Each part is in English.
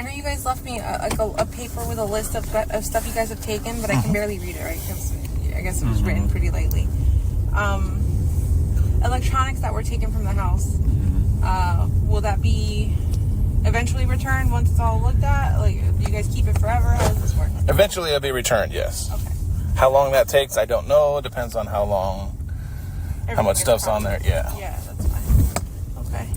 know you guys left me a paper with a list of stuff you guys have taken, but I can barely read it, right? Because I guess it was written pretty lightly. Electronics that were taken from the house. Will that be eventually returned once it's all looked at? Like, do you guys keep it forever? How does this work? Eventually it'll be returned, yes. Okay. How long that takes, I don't know. It depends on how much stuff's on there. Yeah. Yeah, that's fine. Okay.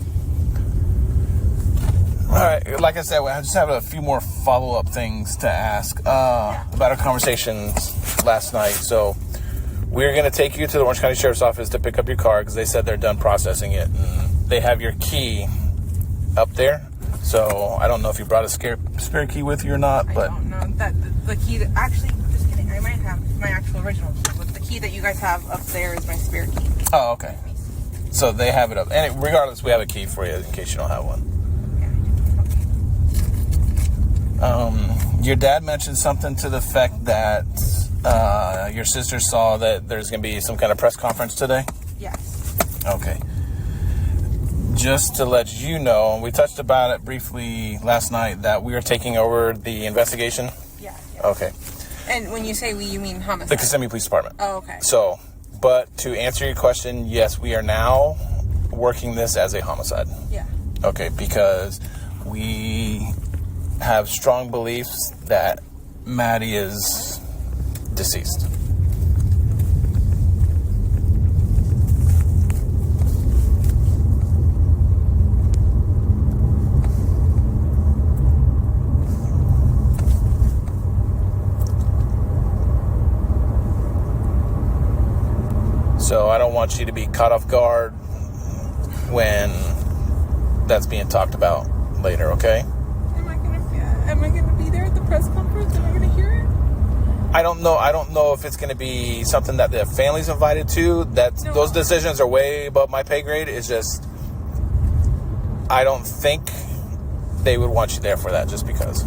All right. Like I said, I just have a few more follow-up things to ask about our conversations last night. So we're going to take you to the Orange County Sheriff's Office to pick up your car because they said they're done processing it. And they have your key up there. So I don't know if you brought a spare key with you or not. I don't know. The key that... Actually, just kidding. I might have my actual original key. But the key that you guys have up there is my spare key. Oh, okay. So they have it up. And regardless, we have a key for you in case you don't have one. Your dad mentioned something to the effect that your sister saw that there's going to be some kind of press conference today? Yes. Okay. Just to let you know, and we touched about it briefly last night, that we are taking over the investigation? Yeah. Okay. And when you say we, you mean homicide? The Kissimmee Police Department. Oh, okay. So, but to answer your question, yes, we are now working this as a homicide. Yeah. Okay, because we have strong beliefs that Maddie is deceased. So I don't want you to be caught off guard when that's being talked about later, okay? Am I gonna be there at the press conference? Am I gonna hear it? I don't know if it's gonna be something that the family's invited to. Those decisions are way above my pay grade. It's just I don't think they would want you there for that just because.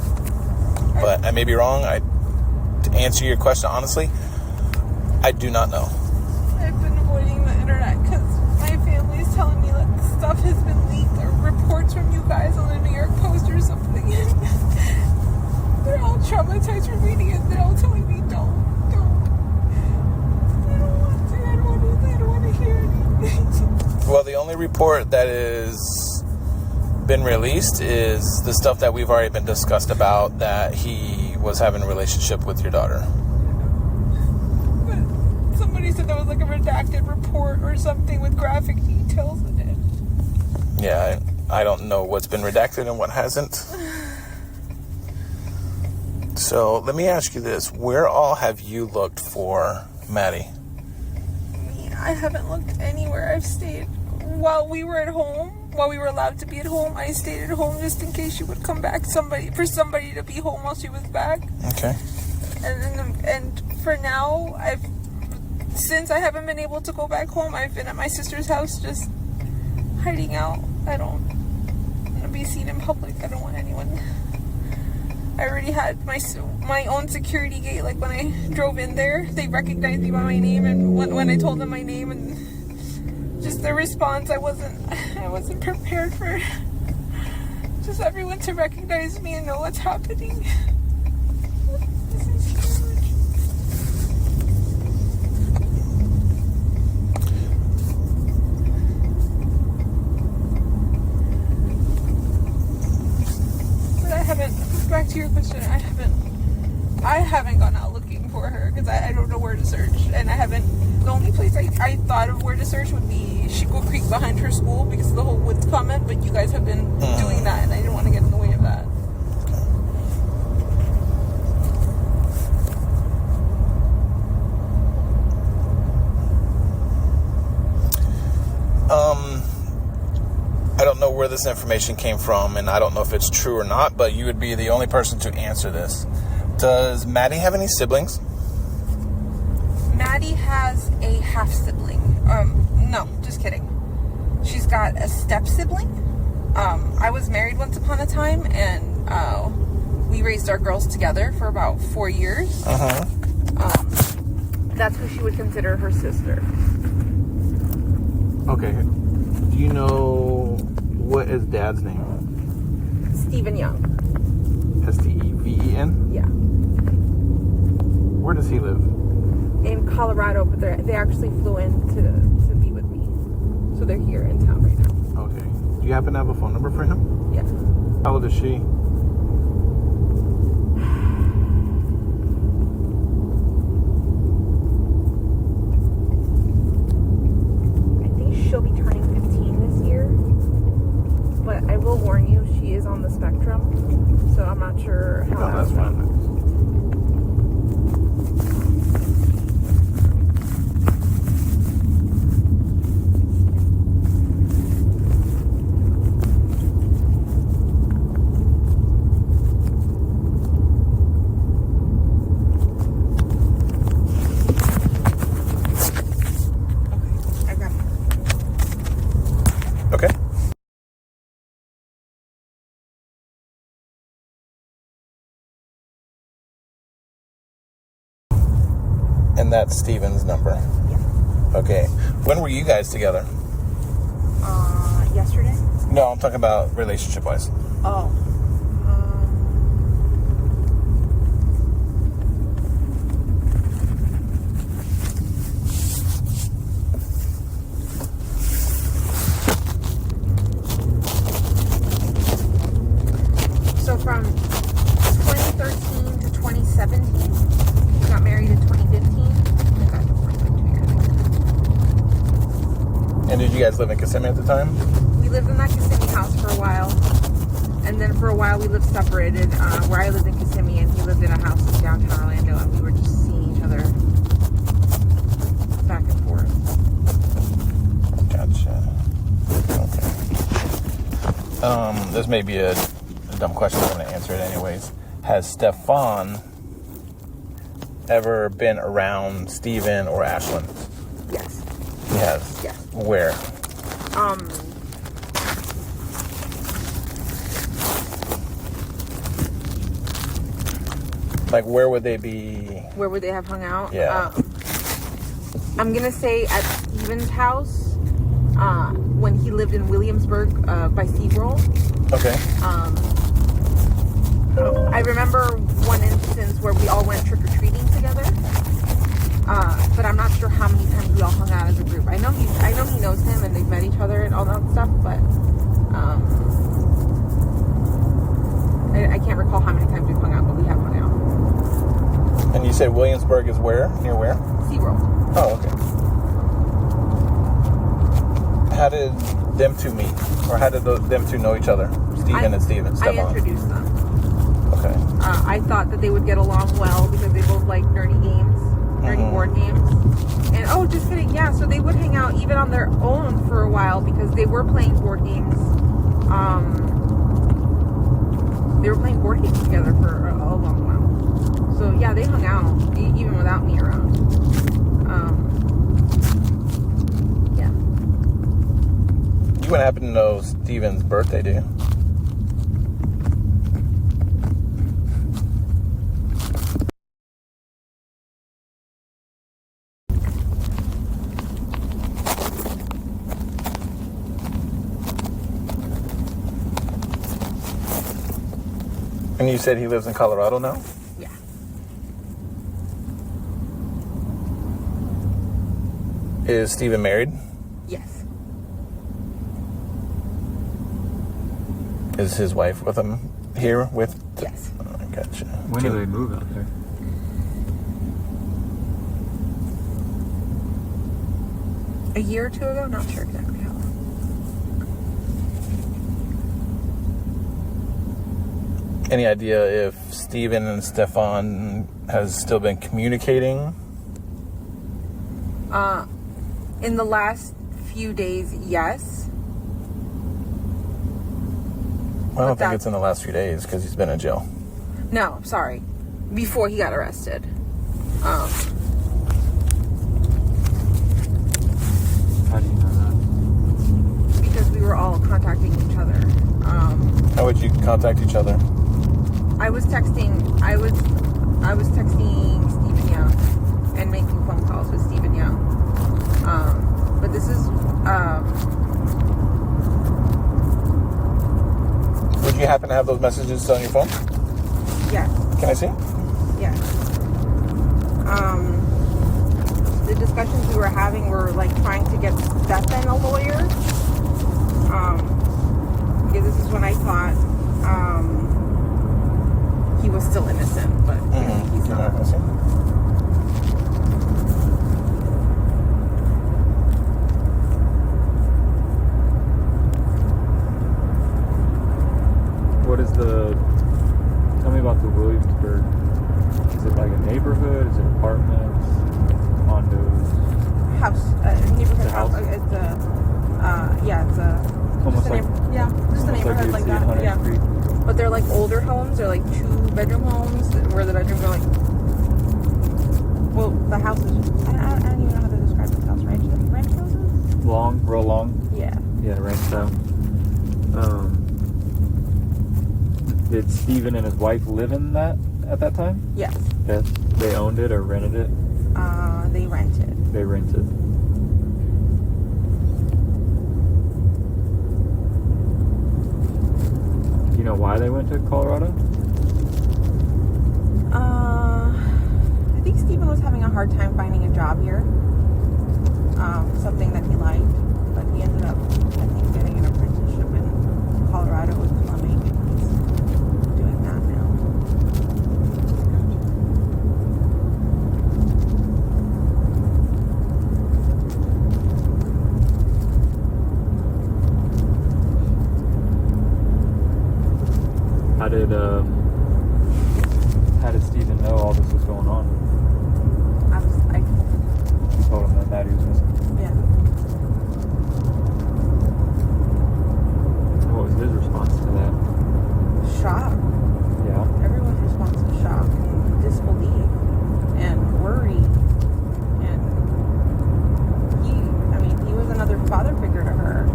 But I may be wrong. To answer your question honestly, I do not know. I've been avoiding the internet because my family's telling me that stuff has been leaked or reports from you guys on the New York Post or something. They're all traumatized from reading it. They're all telling me, don't. I don't want to hear anything. Well, the only report that is been released is the stuff that we've already been discussed about, that he was having a relationship with your daughter. But somebody said that was like a redacted report or something with graphic details in it. Yeah, I don't know what's been redacted and what hasn't. So let me ask you this. Where all have you looked for Maddie? I haven't looked anywhere. I've stayed while we were at home. While we were allowed to be at home, I stayed at home just in case she would come back. For somebody to be home while she was back. Okay. And for now, since I haven't been able to go back home, I've been at my sister's house just hiding out. I don't want to be seen in public. I don't want anyone. I already had my own security gate. Like when I drove in there, they recognized me by my name, and when I told them my name and just their response, I wasn't prepared for just everyone to recognize me and know what's happening. This is huge. But I haven't. Back to your question, I haven't gone out looking for her because I don't know where to search, and the only place I thought of where to search would be Chico Creek behind her school because of the whole woods comment, but you guys have been doing that and I didn't want to get in the way of that. I don't know where this information came from, and I don't know if it's true or not, but you would be the only person to answer this. Does Maddie have any siblings? Maddie has a half-sibling. No, just kidding. She's got a step-sibling. I was married once upon a time, and we raised our girls together for about 4 years. That's who she would consider her sister. Okay. Do you know what is Dad's name? Stephen Young. Keaton? Yeah. Where does he live? In Colorado, but they actually flew in to be with me. So they're here in town right now. Okay. Do you happen to have a phone number for him? Yeah. How old is she? I think she'll be turning 15 this year. But I will warn you, she is on the spectrum. So I'm not sure how Oh, that's fine. I got it. Okay. And that's Steven's number. Yeah. Okay. When were you guys together? Yesterday? No, I'm talking about relationship-wise. Oh. So from 2013 to 2017, we got married in 2015, and got divorced like 2 years ago. And did you guys live in Kissimmee at the time? We lived in that Kissimmee house for a while, and then for a while we lived separated, where I lived in Kissimmee and he lived in a house in downtown Orlando, and we were just seeing each other back and forth. Gotcha. Okay. This may be a dumb question, but I'm going to answer it anyways. Has Stefan ever been around Steven or Ashlyn? Yes. He has? Yes. Where? Like, where would they be? Where would they have hung out? Yeah. I'm gonna say at Steven's house, when he lived in Williamsburg, by SeaWorld. Okay. I remember one instance where we all went trick-or-treating together. But I'm not sure how many times we all hung out as a group. I know he knows him and they've met each other and all that stuff, but I can't recall how many times we've hung out, but we have hung out. And you said Williamsburg is where? Near where? SeaWorld. Oh, okay. How did them two meet? Or how did them two know each other? Steven and Stefan. I introduced them. Okay. I thought that they would get along well because they both like nerdy games, nerdy board games. And oh, just kidding, yeah. So they would hang out even on their own for a while because they were playing board games. They were playing board games together for a long while. So yeah, they hung out even without me around. Yeah. You wouldn't happen to know Steven's birthday, do you? And you said he lives in Colorado now? Yeah. Is Steven married? Yes. Is his wife with him here with? Yes. Oh, I gotcha. When did they move out there? A year or two ago, not sure exactly how long. Any idea if Steven and Stefan has still been communicating? In the last few days, yes. I don't think it's in the last few days because he's been in jail. No, sorry. Before he got arrested. How do you know that? Because we were all contacting each other. How would you contact each other? I was texting Stephen Young and making phone calls with Stephen Young. But this is Would you happen to have those messages on your phone? yeah. Can I see? Yeah. The discussions we were having were like trying to get Stefan a lawyer. Because this is when I thought he was still innocent, but he's not. I see. What is the... Tell me about the Williamsburg. Is it like a neighborhood? Is it apartments? Condos? House. Neighborhood house? house. It's a... it's a... Almost just a like... just a neighborhood like that. Yeah. Street. But they're like older homes. They're like 2-bedroom homes where the bedrooms are like... Well, the house is... I don't even know how to describe this house. Ranch houses? Long? Real long? Yeah. Yeah, ranch style. Did Steven and his wife live in that at that time? Yes. Yes. They owned it or rented it? They rented. They rented. Do you know why they went to Colorado? I think Steven was having a hard time finding a job here. Something that he liked, but he ended up, I think, getting an apprenticeship in Colorado with plumbing, and he's doing that now. How did Steven know all this was going on? I told him. You told him that Maddie was missing. Yeah. What was his response to that? Shock. Yeah. Everyone's response is shock and disbelief and worry. And he was another father figure to her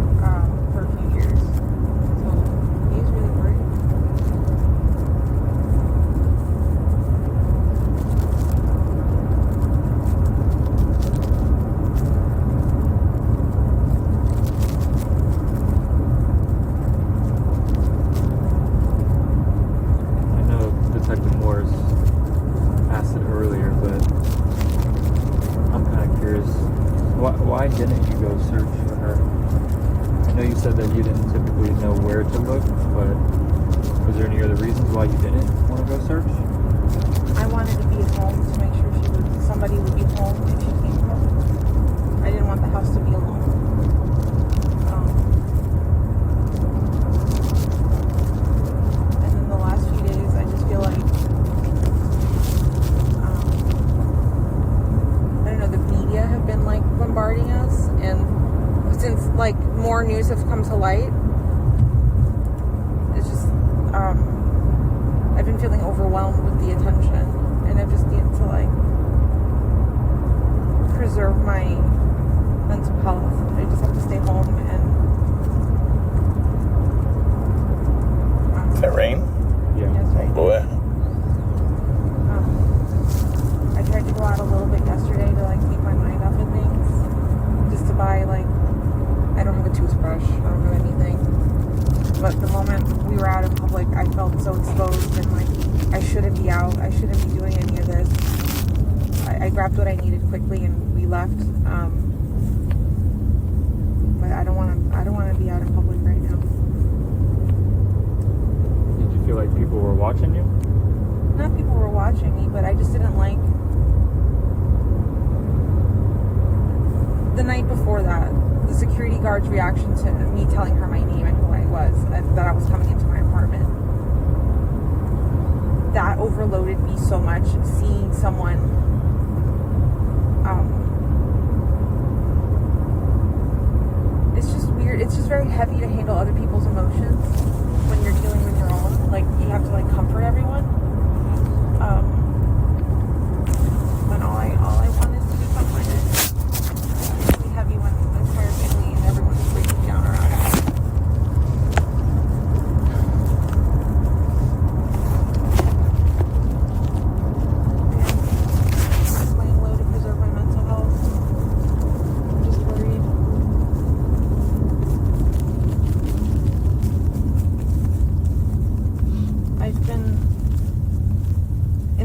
for a few years. So he's really worried. I know Detective Morris asked it earlier, but I'm kind of curious. Why didn't you go search for her? I know you said that you didn't typically know where to look, but was there any other reasons why you didn't want to go search? I wanted to be home to make sure somebody would be home if she came home. I didn't want the house to be alone. And in the last few days, I just feel like, I don't know, the media have been like bombarding us, and since like more news have come to light, it's just, I've been feeling overwhelmed with the attention, and I just need to like preserve my mental health. I just have to stay home and Is that rain? Yeah. yes, right. Boy. I tried to go out a little bit yesterday to like keep my mind off of things, just to buy like, I don't have a toothbrush, I don't have anything. But the moment we were out in public, I felt so exposed and like I shouldn't be out. I shouldn't be doing any of this. I grabbed what I needed quickly and we left. But I don't want to be out in public right now. Did you feel like people were watching you? Not people were watching me, but I just didn't like the night before that. The security guard's reaction to me telling her my name and who I was, and that I was coming into my apartment. That overloaded me so much, seeing someone it's just weird. It's just very heavy to handle other people's emotions when you're dealing with your own. Like, you have to like comfort everyone. When all I want is to be comforted. It's really heavy when the entire family and everyone's breaking down around me. I'm just laying low to preserve my mental health. I'm just worried. I've been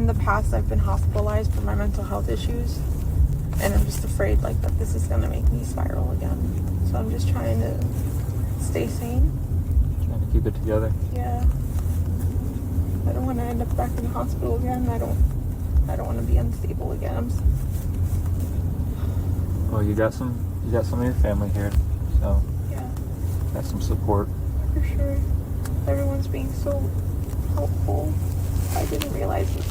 in the past I've been hospitalized for my mental health issues, and I'm just afraid like that this is gonna make me spiral again. So I'm just trying to stay sane. Trying to keep it together. Yeah. I don't want to end up back in the hospital again. I don't want to be unstable again. Well, you got some of your family here, so Yeah. got some support. For sure. Everyone's being so helpful. I didn't realize it.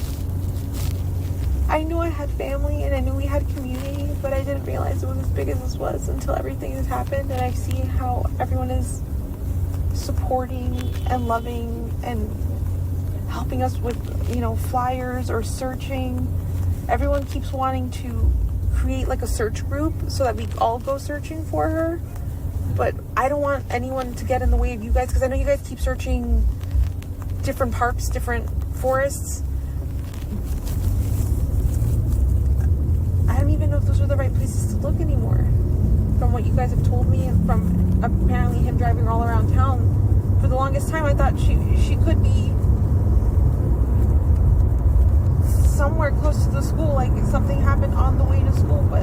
I knew I had family and I knew we had community, but I didn't realize it was as big as this was until everything has happened, and I see how everyone is supporting and loving and helping us with, flyers or searching. Everyone keeps wanting to create like a search group so that we all go searching for her. But I don't want anyone to get in the way of you guys, because I know you guys keep searching different parks, different forests. I don't even know if those are the right places to look anymore. From what you guys have told me, and from apparently him driving all around town, for the longest time I thought she could be somewhere close to the school, like if something happened on the way to school, but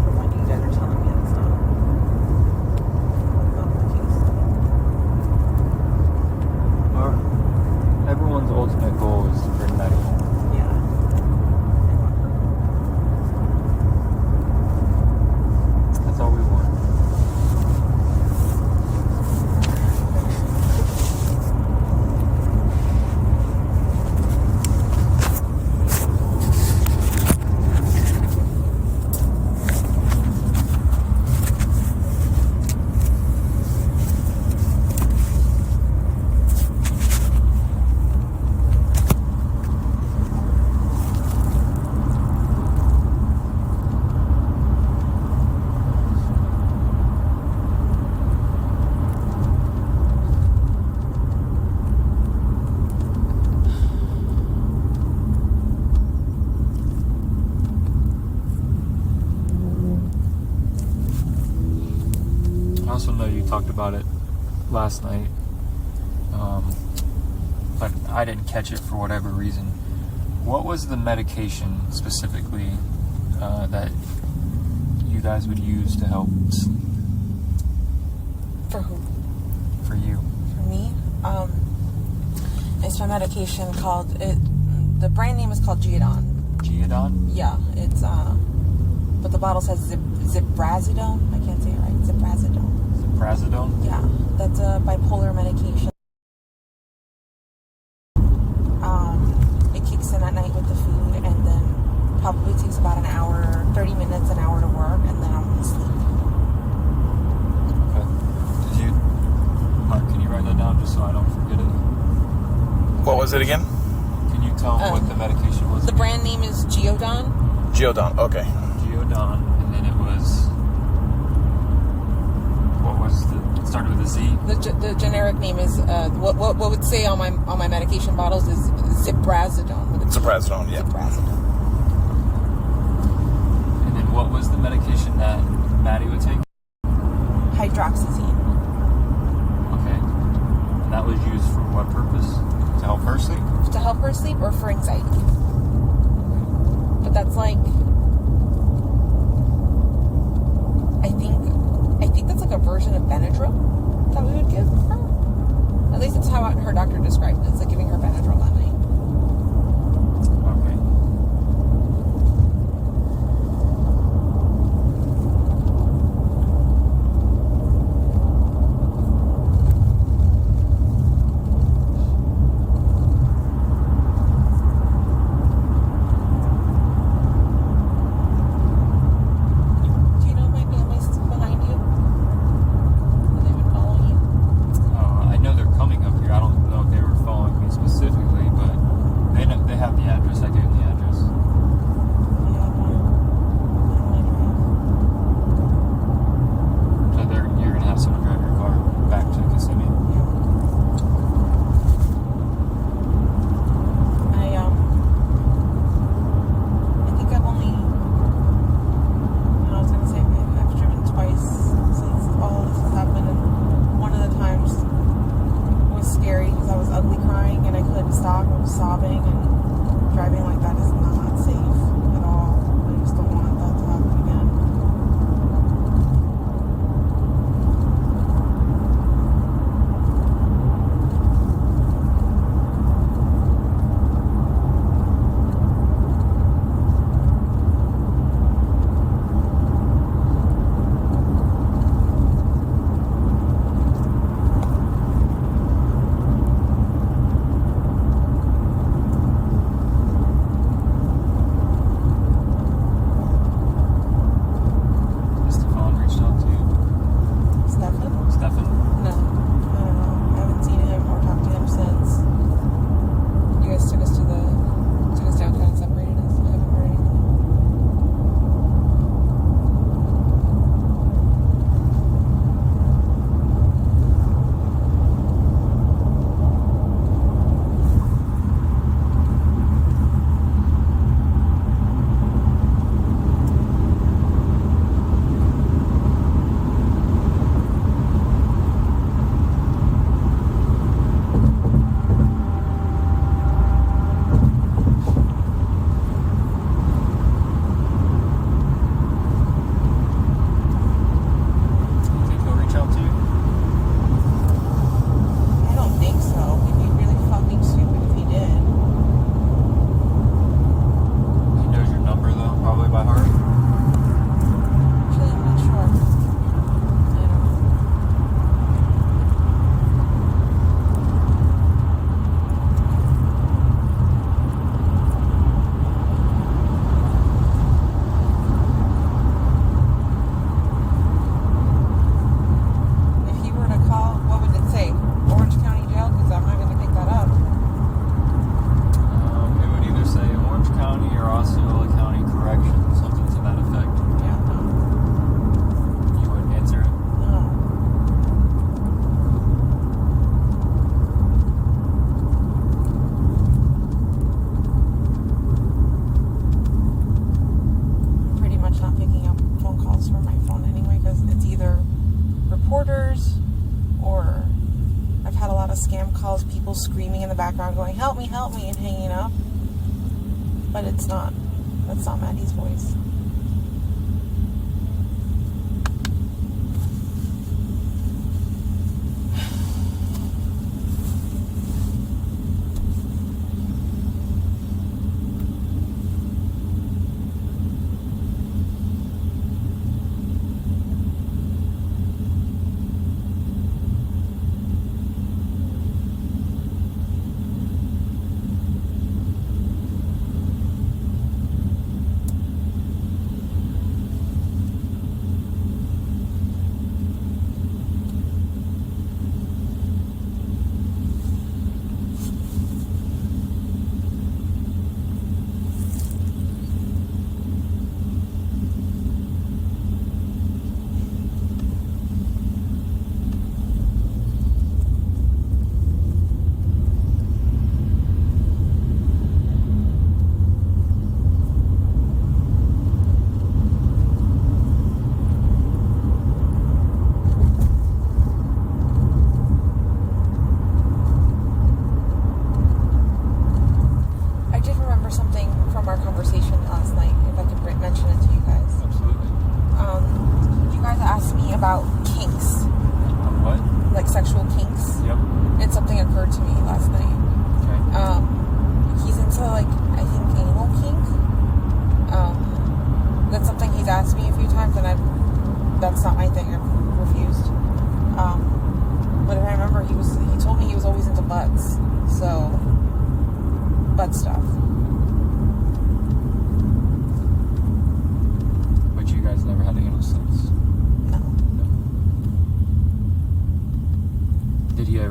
from what you guys are telling me, it's not the case. Well, everyone's ultimate goal is to bring Maddie home. Yeah. That's all we want. I also know you talked about it last night, but I didn't catch it for whatever reason. What was the medication specifically that you guys would use to help sleep? For who? For you. For me? It's my medication called, the brand name is called Geodon. Geodon? Yeah, it's, but the bottle says Ziprazidone. I can't say it right. Ziprazidone. Ziprazidone? Yeah, that's a bipolar medication. It kicks in at night with the food, and then probably takes about an hour, 30 minutes, an hour to work, and then I'm asleep. Okay. Mark, can you write that down just so I don't forget it? What was it again? Can you tell what the medication was? The brand name is Geodon. Geodon. Okay. Geodon, and then it was... What was the... It started with a Z? The generic name is what would say on my medication bottles is Ziprazidone. Ziprazidone, yeah. Ziprazidone. And then what was the medication that Maddie would take? Hydroxyzine. Okay. And that was used for what purpose? To help her sleep? To help her sleep or for anxiety. But that's like, I think that's like a version of Benadryl that we would give her. At least that's how her doctor described it. It's like giving her Benadryl at night. Okay. Do you know if my family's behind you? Have they been following you? I know they're coming up here. I don't know if they were following me specifically, but stop. I was sobbing, and driving like that is not safe at all. I just don't want that to happen again. Screaming in the background going, help me, and hanging up. But that's not Maddie's voice.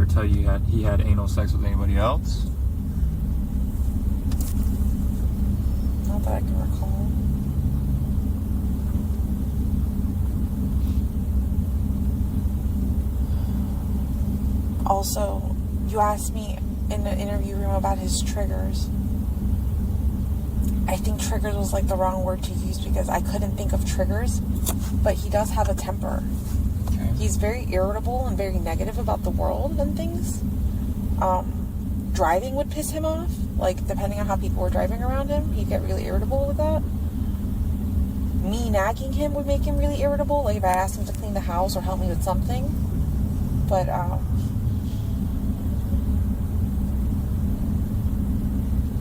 Tell you he had anal sex with anybody else? Not that I can recall. Also, you asked me in the interview room about his triggers. I think triggers was like the wrong word to use because I couldn't think of triggers, but he does have a temper. He's very irritable and very negative about the world and things. driving would piss him off. Like, depending on how people were driving around him, he'd get really irritable with that. Me nagging him would make him really irritable. Like, if I asked him to clean the house or help me with something. But,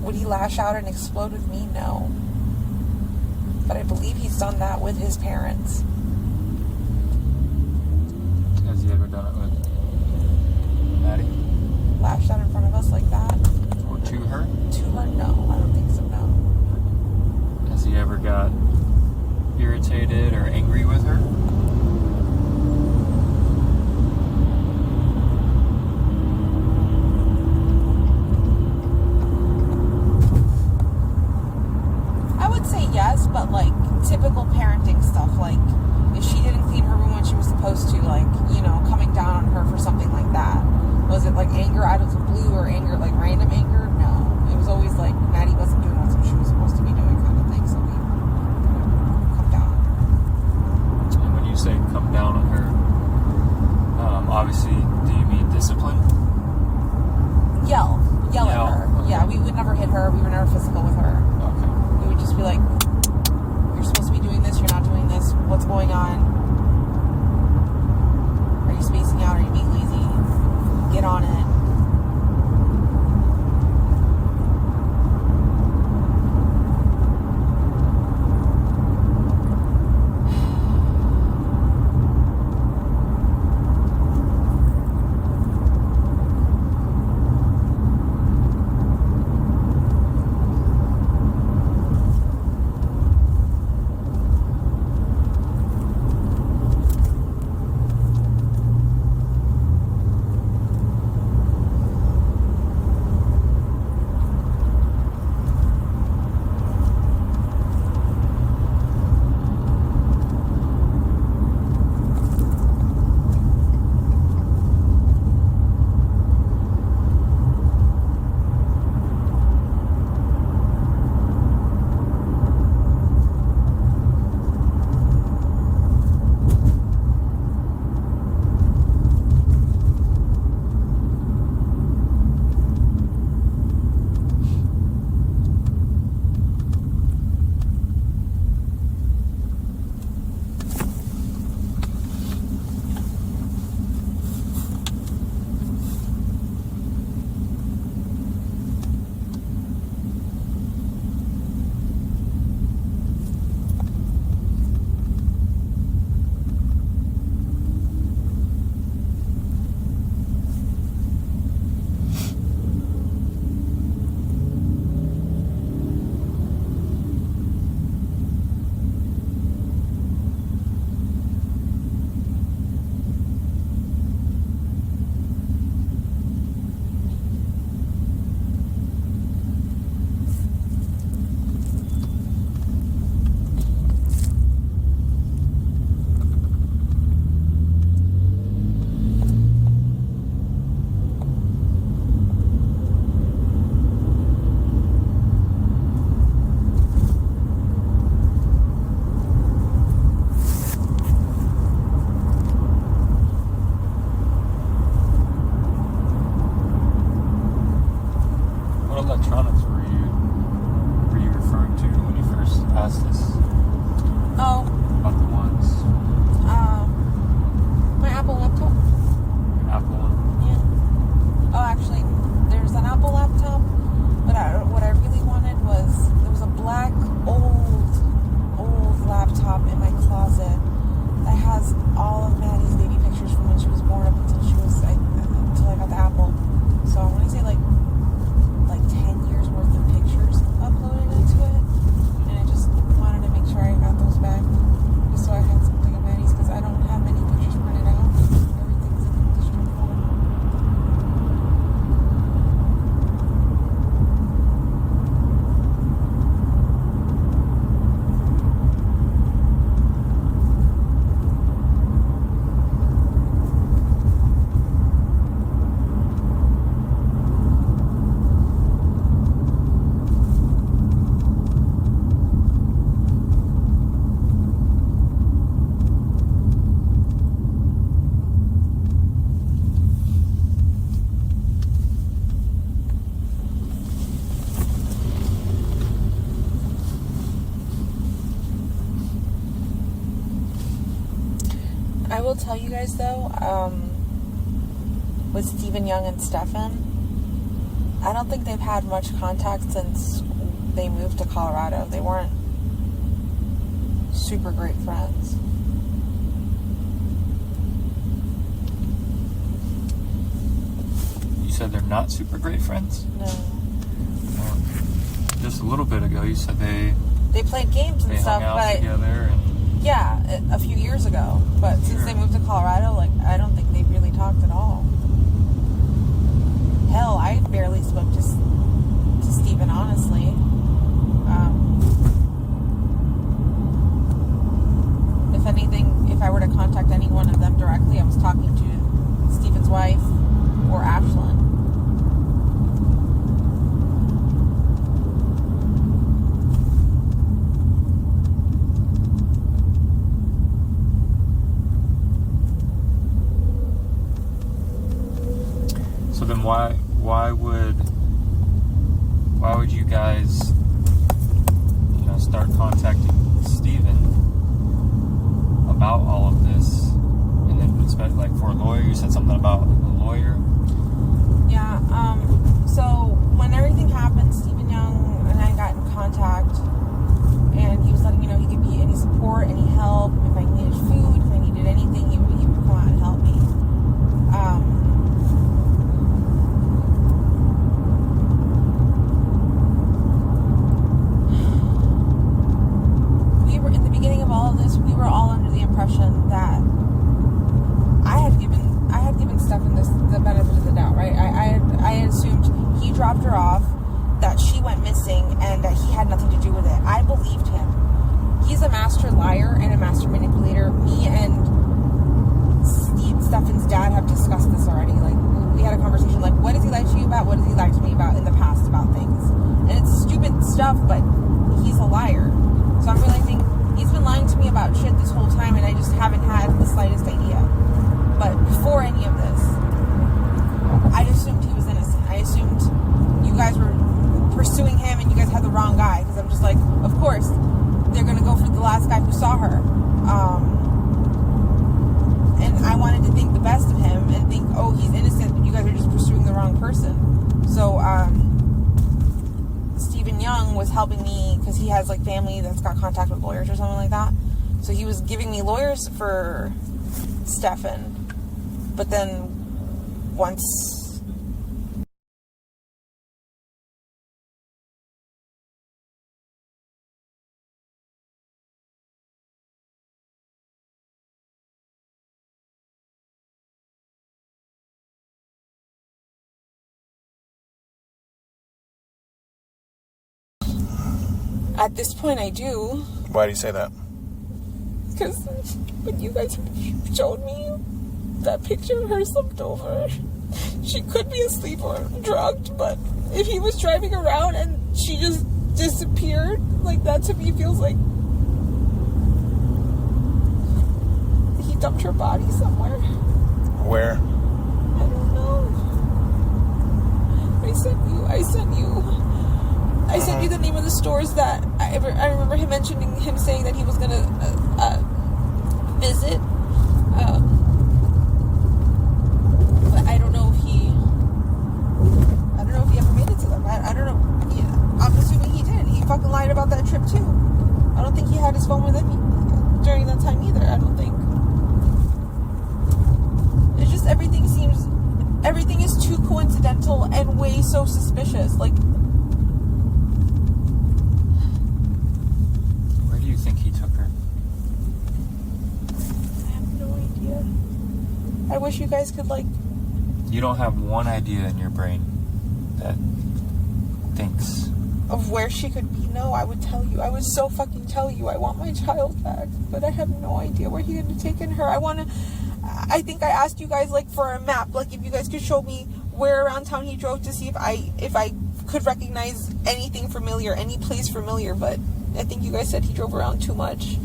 would he lash out and explode with me? No. But I believe he's done that with his parents. Has he ever done it with Maddie? Lashed out in front of us like that? Or to her? To her? No, I don't think so, no. Has he ever got irritated or angry with her? I would say yes, but like typical parenting stuff, like if she didn't clean her room when she was supposed to, like, you know, coming down on her for something like that. Was it like anger out of the blue or anger, like random anger? No. It was always like Maddie wasn't doing what she was supposed to be doing kind of thing, so we come down on her. And when you say come down on her, obviously, do you mean discipline? Yell Yell, at her. okay. Yeah, we would never hit her. We were never physical with her. Okay. We would just be like, you're supposed to be doing this, you're not doing this, what's going on? Are you spacing out? Are you being lazy? Get on it. tell you guys though, with Stephen Young and Stefan, I don't think they've had much contact since they moved to Colorado. They weren't super great friends. You said they're not super great friends? No. Just a little bit ago, you said they played games and stuff, hung out but together. And yeah, a few years ago. But since they moved to Colorado, like, I don't think they've really talked at all. Hell, I barely spoke to Stephen, honestly. If anything, if I were to contact any one of them directly, I was talking to Stephen's wife or Ashlyn. So then why would you guys, start contacting Steven about all of this? And then especially like for a lawyer, you said something about a lawyer. Yeah, so when everything happened, Stephen Young and I got in contact, and he was letting me know he could be any support, any help. If I needed food, if I needed anything, he would come out and help me. In the beginning of all of this, we were all under the impression that I had given Stefan the benefit of the doubt, right? I had assumed he dropped her off, that she went missing, and that he had nothing to do with it. I believed him. He's a master liar and a master manipulator. Me and Stefan's dad have discussed this already. Like, we had a conversation, like, what does he lie to you about? What does he lie to me about in the past about things? And it's stupid stuff, but he's a liar. So I'm realizing he's been lying to me about shit this whole time, and I just haven't had the slightest idea. But before any of this, I assumed he was innocent. I assumed you guys were pursuing him and you guys had the wrong guy. Because I'm just like, of course, they're going to go for the last guy who saw her. And I wanted to think the best of him and think, oh, he's innocent, but you guys are just pursuing the wrong person. So, Stephen Young was helping me because he has like family that's got contact with lawyers or something like that. So he was giving me lawyers for Stefan. But then once at this point I do. Why do you say that? Because when you guys showed me that picture of her slumped over, she could be asleep or drugged, but if he was driving around and she just disappeared, like, that to me feels like he dumped her body somewhere. Where? I don't know. I sent you the name of the stores that I remember him mentioning, him saying that he was gonna visit. But I don't know if he ever made it to them. I don't know. Yeah, I'm assuming he did. He fucking lied about that trip too. I don't think he had his phone with him during that time either. I don't think. It's just everything is too coincidental and way so suspicious. Like, Where do you think he took her? I have no idea. I wish you guys could, like... You don't have one idea in your brain that thinks... of where she could be. No, I would tell you. I would so fucking tell you. I want my child back. But I have no idea where he could have taken her. I think I asked you guys, like, for a map. Like, if you guys could show me where around town he drove to see if I could recognize anything familiar, any place familiar. But I think you guys said he drove around too much.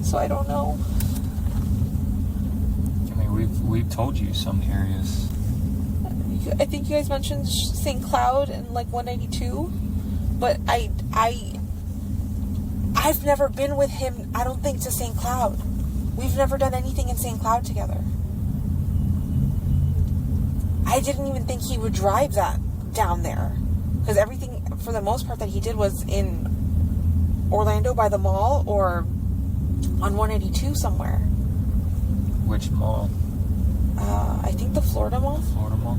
So I don't know. I mean, we've told you some areas. I think you guys mentioned St. Cloud and, like, 192. But I've never been with him, I don't think, to St. Cloud. We've never done anything in St. Cloud together. I didn't even think he would drive that down there. Because everything, for the most part, that he did was in Orlando by the mall or on 182 somewhere. Which mall? I think the Florida Mall. Florida Mall?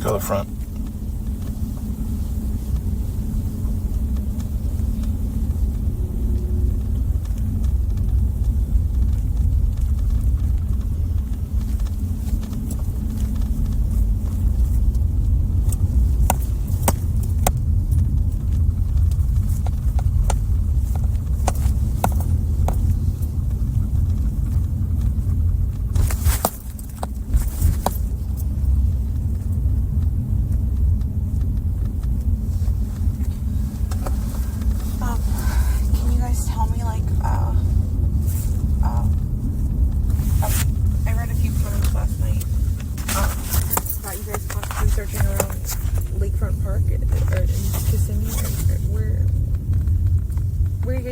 Go to the front.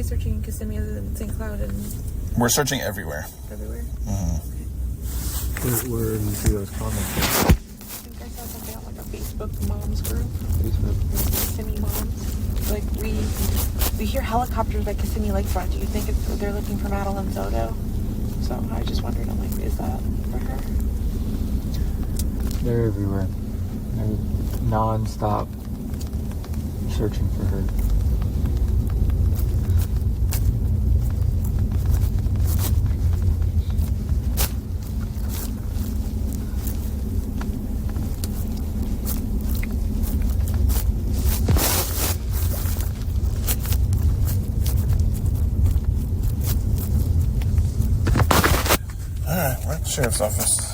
Searching in Kissimmee other than St. Cloud and... We're searching everywhere. Everywhere? Mm-hmm. Where do you see those comments? I think I saw something on like a Facebook moms group. Facebook? Kissimmee moms. Like we hear helicopters by Kissimmee Lakefront. Do you think they're looking for Madeline Soto? So I just wondered, I'm like, is that for her? They're everywhere. They're non-stop searching for her. Sheriff's office.